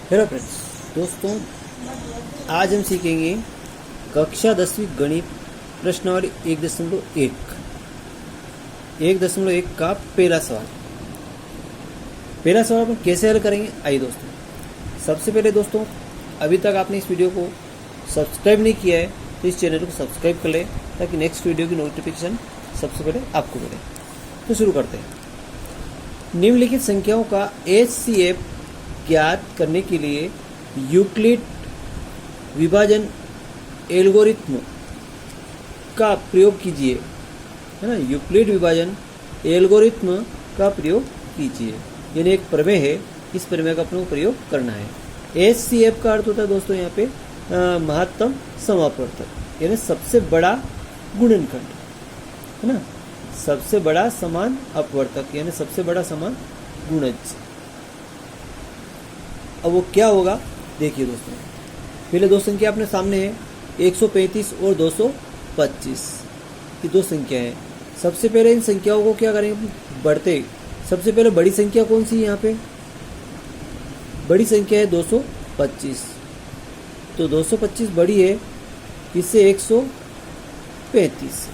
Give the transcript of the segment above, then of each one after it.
Hello friends, दोस्तों आज हम सीखेंगे कक्षा 10वीं गणित प्रश्नावली 1.1 का पहला सवाल। अपन कैसे हल करेंगे, आइए दोस्तों। सबसे पहले दोस्तों, अभी तक आपने इस वीडियो को सब्सक्राइब नहीं किया है तो इस चैनल को सब्सक्राइब कर ले ताकि नेक्स्ट वीडियो की नोटिफिकेशन सबसे पहले आपको मिले। तो शुरू करते हैं। निम्नलिखित संख्याओं का HCF ज्ञात करने के लिए यूक्लिड विभाजन एल्गोरिथ्म का प्रयोग कीजिए, है ना। यूक्लिड विभाजन एल्गोरिथ्म का प्रयोग कीजिए, यानी एक प्रमेय है, इस प्रमेय का अपने प्रयोग करना है। HCF का अर्थ होता है दोस्तों यहाँ पे महत्तम समापवर्तक, यानी सबसे बड़ा गुणनखंड, है ना। सबसे बड़ा समान अपवर्तक यानी सबसे बड़ा समान गुणज। अब वो क्या होगा देखिए दोस्तों। पहले दो संख्या अपने सामने है, 135 और 225, ये दो संख्या है। सबसे पहले इन संख्याओं को क्या करेंगे, बढ़ते। सबसे पहले बड़ी संख्या कौन सी है यहाँ पे, बड़ी संख्या है 225। तो 225 बड़ी है, इससे 135,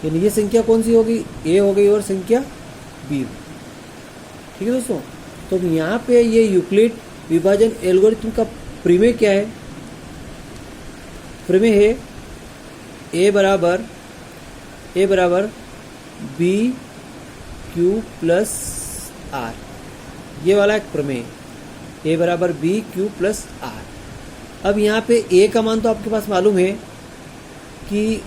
यानी ये संख्या कौन सी होगी, A हो गई और संख्या B। ठीक है दोस्तों। तो यहाँ पे ये यूक्लिड विभाजन एल्गोरिथ्म का प्रमेय क्या है, प्रमेय है A बराबर B Q प्लस R, ये वाला एक प्रमेय, A बराबर B Q प्लस R। अब यहाँ पे A का मान तो आपके पास मालूम है कि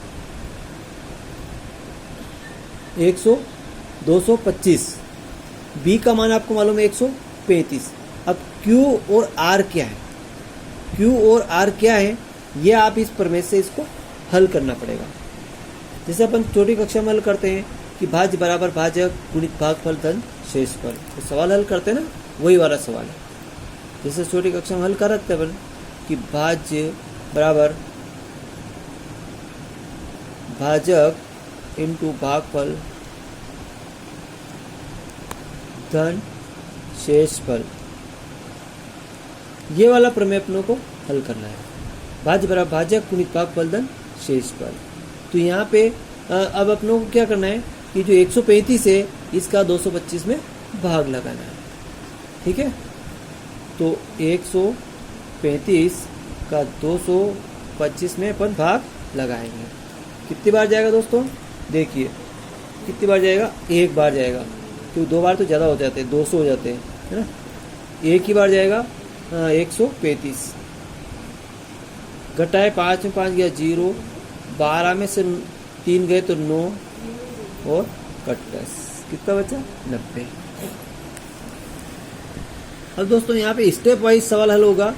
225, B का मान आपको मालूम है 135। अब Q और R क्या है, Q और R क्या है, ये आप इस प्रमेय से इसको हल करना पड़ेगा। जैसे अपन छोटी कक्षा में हल करते हैं कि भाज्य बराबर भाजक गुणित भागफल धन शेषफल, तो सवाल हल करते हैं ना, वही वाला सवाल है। जैसे छोटी कक्षा में हल कर रखते हैं अपन कि भाज्य बराबर भाजक इंटू भागफल धन शेषफल, ये वाला प्रमेय अपनों को हल करना है। भाज्य बराबर भाजक गुणित भागफल धन शेषफल। तो यहाँ पे अब अपनों को क्या करना है कि जो 135 है इसका 225 में भाग लगाना है। ठीक है, तो 135 का 225 में अपन भाग लगाएंगे। कितनी बार जाएगा दोस्तों, देखिए कितनी बार जाएगा, एक बार जाएगा, क्योंकि दो बार तो ज़्यादा हो जाते हैं, 200 हो जाते हैं, है ना। एक ही बार जाएगा 135, घटाए 5 में 5 गया 0, 12 में से 3 गए तो 9 और कट 10, कितना बचा 90। अब दोस्तों यहाँ पे स्टेप वाइज सवाल हल होगा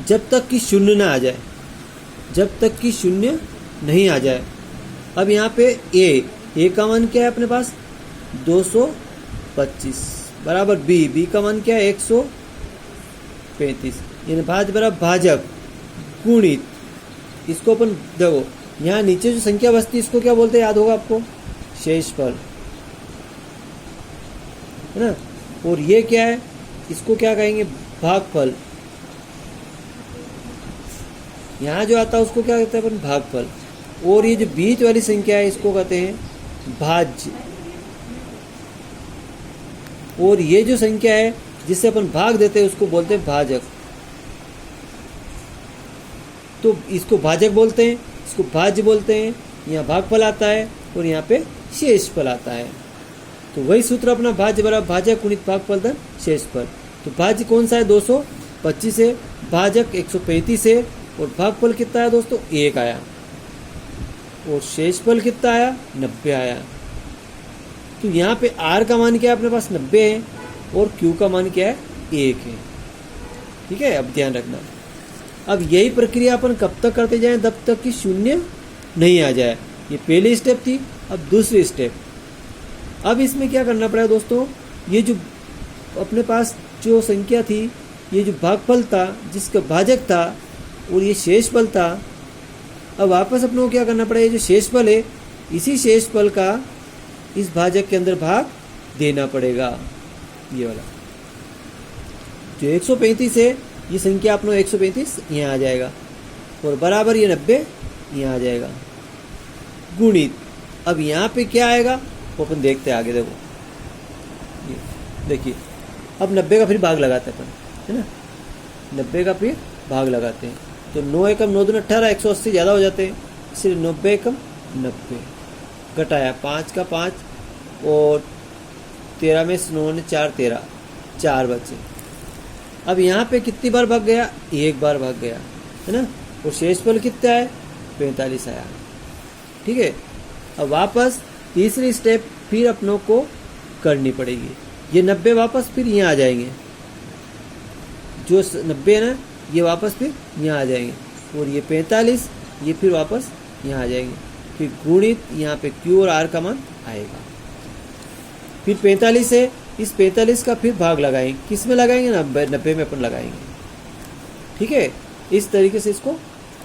जब तक कि शून्य ना आ जाए, जब तक कि शून्य नहीं आ जाए। अब यहाँ पे A का मान क्या है अपने पास 225 बराबर B का मान क्या है 135, यानी भाज्य बराबर भाजक गुणित, इसको अपन देखो यहाँ नीचे जो संख्या बचती है इसको क्या बोलते हैं, याद होगा आपको, शेषफल, है ना। और ये क्या है, इसको क्या कहेंगे, भागफल। यहाँ जो आता है उसको क्या कहते हैं अपन, भागफल। और ये जो बीच वाली संख्या है इसको कहते हैं भाज्य। और ये जो संख्या है जिससे अपन भाग देते हैं उसको बोलते हैं भाजक। तो इसको भाजक बोलते हैं, इसको भाज्य बोलते हैं। यहाँ भागफल आता है और यहाँ पे शेषफल आता है। तो वही सूत्र अपना, भाज्य बराबर भाजक गुणित भागफल धन शेषफल। तो भाज्य कौन सा है 225 है, भाजक 135 है, और भागफल कितना है दोस्तों 1 आया, और शेषफल कितना आया 90 आया। तो यहाँ पे R का मान क्या है अपने पास 90 है, और Q का मान क्या है 1 है। ठीक है, अब ध्यान रखना। अब यही प्रक्रिया अपन कब तक करते जाएं, तब तक कि शून्य नहीं आ जाए। ये पहली स्टेप थी, अब दूसरी स्टेप। अब इसमें क्या करना पड़ेगा दोस्तों, ये जो अपने पास जो संख्या थी, ये जो भागफल था जिसका भाजक था और ये शेषफल था, अब वापस अपनों को क्या करना पड़ेगा, ये जो शेषफल है इसी शेषफल का इस भाजक के अंदर भाग देना पड़ेगा। ये वाला जो 135 है ये संख्या अपना 135 यहाँ आ जाएगा और बराबर ये 90 यहाँ आ जाएगा। गुणित अब यहाँ पे क्या आएगा वो अपन देखते हैं आगे। देखो ये देखिए, अब 90 का फिर भाग लगाते हैं अपन, है ना, 90 का फिर भाग लगाते हैं तो 9 एकम 9 दूनी 18, 180 ज़्यादा हो जाते हैं, इसलिए 90 एकम 90 घटाया 5 का 5 और 13 में 9 ने 4 13, 4 बचे। अब यहाँ पे कितनी बार भाग गया, एक बार भाग गया, है ना, और शेषफल कितना है 45 आया। ठीक है, अब वापस तीसरी स्टेप फिर अपनों को करनी पड़ेगी। ये 90 वापस फिर यहाँ आ जाएंगे, जो 90 है ना ये वापस फिर यहाँ आ जाएंगे और ये 45 ये फिर वापस यहाँ आ जाएंगे। फिर गुणित यहाँ पे Q और R का मान आएगा। फिर 45 है, इस 45 का फिर भाग लगाएंगे, किस में लगाएंगे, 90 में अपन लगाएंगे। ठीक है, इस तरीके से इसको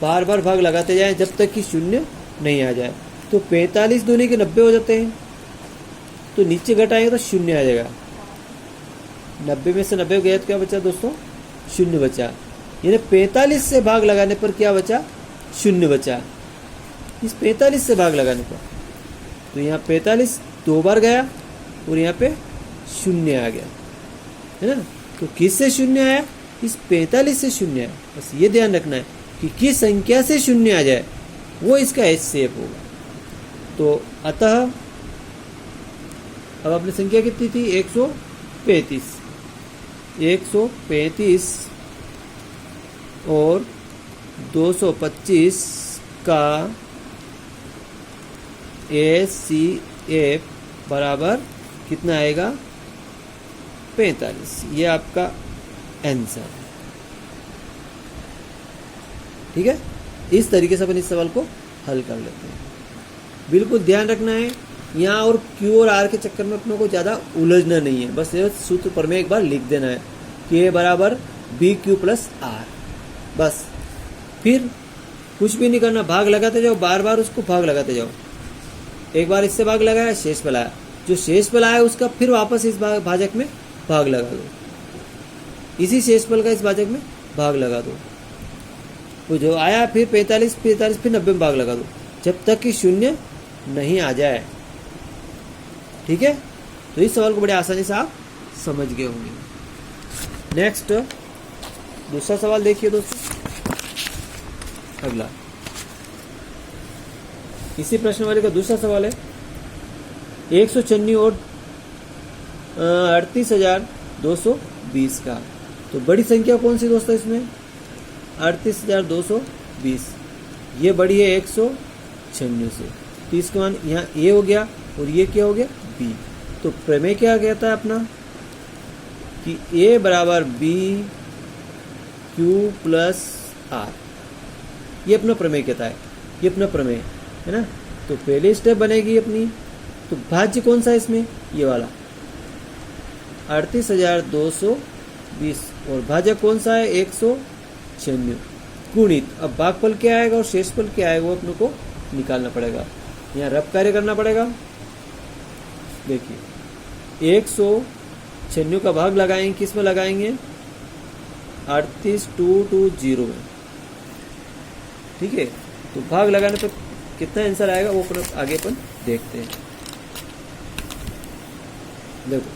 बार बार भाग लगाते जाएं जब तक कि शून्य नहीं आ जाए। तो 45 दूनी के 90 हो जाते हैं, तो नीचे घटाएंगे तो शून्य आ जाएगा। 90 में से 90 गया तो क्या बचा दोस्तों, शून्य बचा। यानी 45 से भाग लगाने पर क्या बचा, शून्य बचा। इस 45 से भाग लगाने पर तो यहाँ 45 दो बार गया और यहाँ पे शून्य आ गया, है ना। तो किस से शून्य आया, इस 45 से शून्य आया। बस ये ध्यान रखना है कि किस संख्या से शून्य आ जाए वो इसका HCF होगा। तो अतः अब अपनी संख्या कितनी थी, 135, 135 और 225 का HCF बराबर कितना आएगा, 45। ये आपका आंसर। ठीक है, इस तरीके से अपन इस सवाल को हल कर लेते हैं। बिल्कुल ध्यान रखना है यहाँ और Q और R के चक्कर में अपनों को ज़्यादा उलझना नहीं है। बस ये सूत्र पर में एक बार लिख देना है कि A बराबर BQ प्लस R, बस। फिर कुछ भी नहीं करना, भाग लगाते जाओ, बार बार उसको भाग लगाते जाओ। एक बार इससे भाग लगाया, शेषफल आया, जो शेषफल आया उसका फिर वापस इस भाजक में भाग लगा दो, इसी शेषफल का इस भाजक में भाग लगा दो। तो जो आया फिर 45 फिर 90 में भाग लगा दो जब तक कि शून्य नहीं आ जाए। ठीक है, तो इस सवाल को बड़े आसानी से आप समझ गए होंगे। नेक्स्ट दूसरा सवाल देखिए दोस्तों, अगला इसी प्रश्न वाले का दूसरा सवाल है 196 और 38,220 का। तो बड़ी संख्या कौन सी दोस्तों इसमें, 38,220। ये बड़ी है 196 से, तो इसका मान यहाँ A हो गया और ये क्या हो गया B। तो प्रमेय क्या कहता है अपना कि A बराबर BQ प्लस R, ये अपना प्रमेय कहता है, ये अपना प्रमेय है ना। तो पहली स्टेप बनेगी अपनी, तो भाज्य कौन सा है इसमें, ये वाला 38,220 और भाजक कौन सा है 196 गुणित। अब भागफल क्या आएगा और शेषफल क्या आएगा वो अपने को निकालना पड़ेगा, यहाँ रब कार्य करना पड़ेगा। देखिए 196 का भाग लगाएंगे, किस में लगाएंगे, 38,220 में। ठीक है, तो भाग लगाने पर कितना आंसर आएगा वो अपन आगे अपन देखते हैं। देखो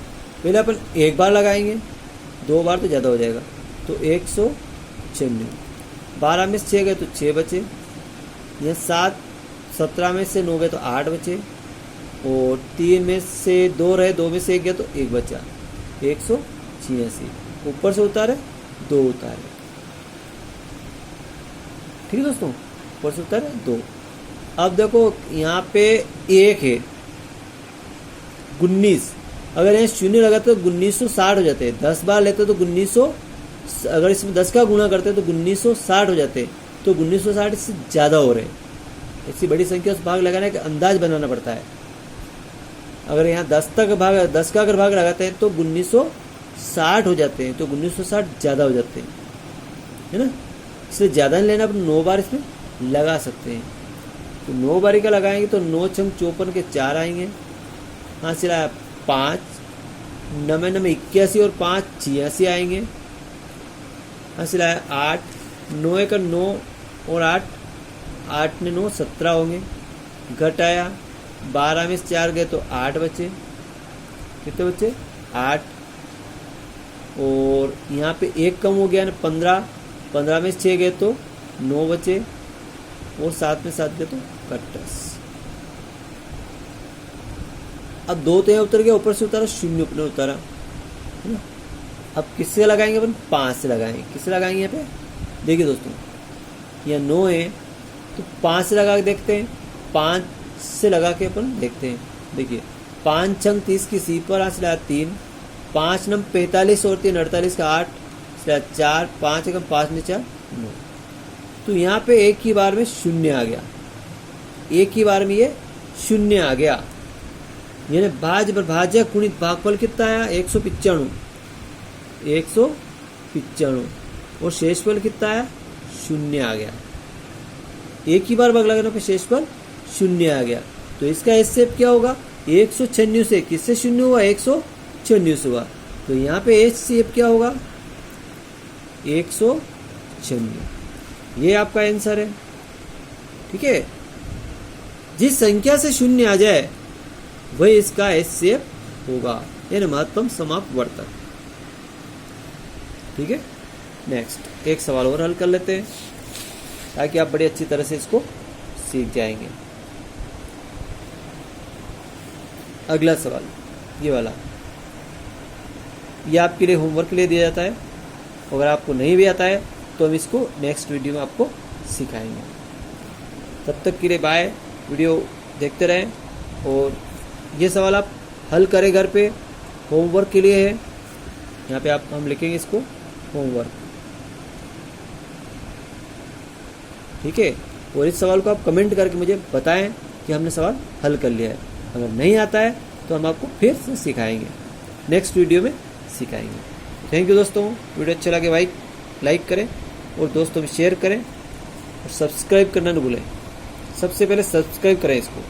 पहले अपन एक बार लगाएंगे, दो बार तो ज़्यादा हो जाएगा, तो 196, 12 में से 6 गए तो 6 बचे, यह 7, 17 में से 9 गए तो 8 बचे, और 3 में से 2 रहे, 2 में से 1 गया तो 1 बचा, 186। ऊपर से उतारे 2 उतारे। ठीक है दोस्तों, ऊपर से उतारे 2। अब देखो यहाँ पे 1 है 19, अगर यहाँ शून्य लगाते तो 1960 हो जाते हैं। 10 बार लेते तो 1900, अगर इसमें 10 का गुणा करते तो 1960 हो जाते, तो 1960 इससे ज़्यादा हो रहे। ऐसी बड़ी संख्या उस भाग लगाने का अंदाज बनाना पड़ता है। अगर यहाँ 10 का अगर भाग लगाते हैं तो 1960 हो जाते हैं, तो 1960 ज़्यादा हो जाते हैं, है ना। इसलिए ज़्यादा नहीं लेना, अपन 9 बार इसमें लगा सकते हैं। तो 9 बारी का लगाएंगे तो 9 छंग 54 के 4 आएंगे, हाँ सिला 5, 9 में 81 और 5 86 आएंगे, हासिल आया 8, 9 का 9 और 8, 8 ने 9 17 होंगे। घट आया 12 में से 4 गए तो 8 बचे। कितने बचे? 8। और यहाँ पे 1 कम हो गया ना 15, 15 में से 6 गए तो 9 बचे और 7 में 7 गए तो 28। अब 2 तो यहाँ उतर गया, ऊपर से उतारा 0 अपने उतारा, है ना। अब किससे लगाएंगे अपन? 5 से लगाएंगे। किससे लगाएंगे यहाँ पे? देखिए दोस्तों, यहाँ 9 है तो 5 से लगा के देखते हैं। 5 से लगा के अपन देखते हैं। देखिए 5 छंग 30 की सी पर हासिल आया 3, 5 नम 45 और 3 48 का 8, 4, 5 एकम 5 ने 4 9। तो यहाँ पे एक ही बार में 0 आ गया, एक ही बार में ये 0 आ गया। यानी भाज्य पर भाजक गुणित भागफल कितना आया? 195, 195 और शेषफल कितना आया? 0 आ गया। एक ही बार भाग लगाने पे शेषफल 0 आ गया। तो इसका एचसीएफ क्या होगा? 196 से किससे 0 हुआ? 196 से हुआ। तो यहाँ पे एचसीएफ क्या होगा? 196। ये आपका आंसर है। ठीक है, जिस संख्या से 0 आ जाए वही इसका एचसीएफ होगा, यानी महत्तम समापवर्तक। ठीक है, नेक्स्ट एक सवाल और हल कर लेते हैं ताकि आप बड़ी अच्छी तरह से इसको सीख जाएंगे। अगला सवाल ये वाला, ये आपके लिए होमवर्क के लिए दिया जाता है। अगर आपको नहीं भी आता है तो हम इसको नेक्स्ट वीडियो में आपको सिखाएंगे। तब तक के लिए बाय। वीडियो देखते रहें और ये सवाल आप हल करें घर पे, होमवर्क के लिए है। यहाँ पे आप हम लिखेंगे इसको होमवर्क। ठीक है, और इस सवाल को आप कमेंट करके मुझे बताएं कि हमने सवाल हल कर लिया है। अगर नहीं आता है तो हम आपको फिर से सिखाएंगे, नेक्स्ट वीडियो में सिखाएंगे। थैंक यू दोस्तों। वीडियो अच्छा लगे भाई लाइक करें और दोस्तों में शेयर करें और सब्सक्राइब करना न भूलें। सबसे पहले सब्सक्राइब करें इसको।